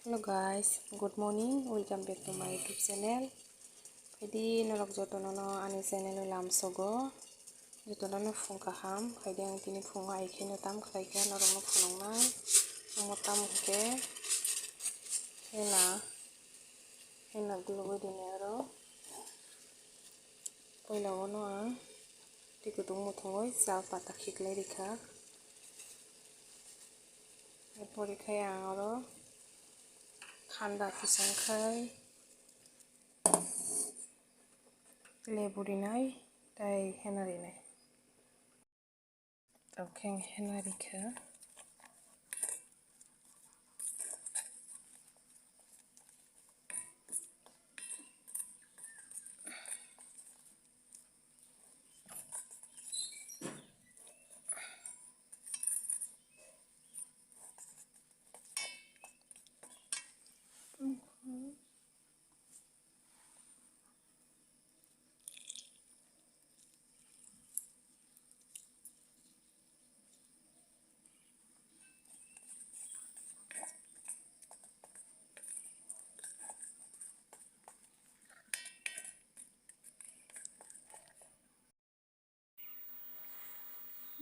Hello guys, good morning. Welcome back to my YouTube channel. Kaidi nolok jotonono ani channel lam sogo. Jotonono phung kaham. Kaidi ang tini phung ai kheno tam khaika norong phulong nai. Ang tam ke hena glugo dinero. Poila wono ang tikutung muthongoi sal pata khiklai rikha. Epori khai ang oro khanda pisang khai lebu rinai tai hena rinai okay hena rikha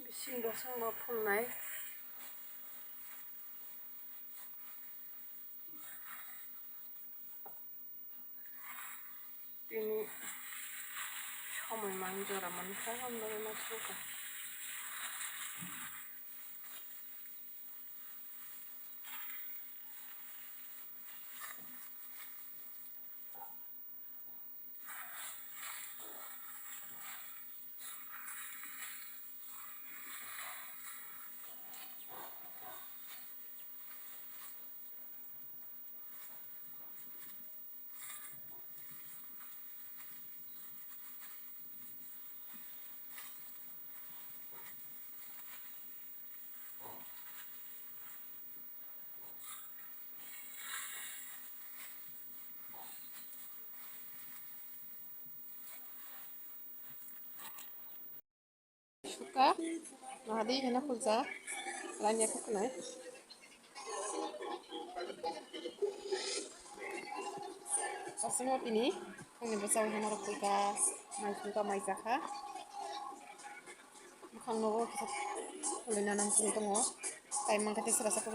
bising dosang ma phulnai Tini সময় manjora man kham na ma suka suka nadi hena khulja lanya khuknai Pasimo Tini kung basaw hena khulja mai suka mai jaka mukhang no ko kulina nam tung tongo tay mangkate serasa ko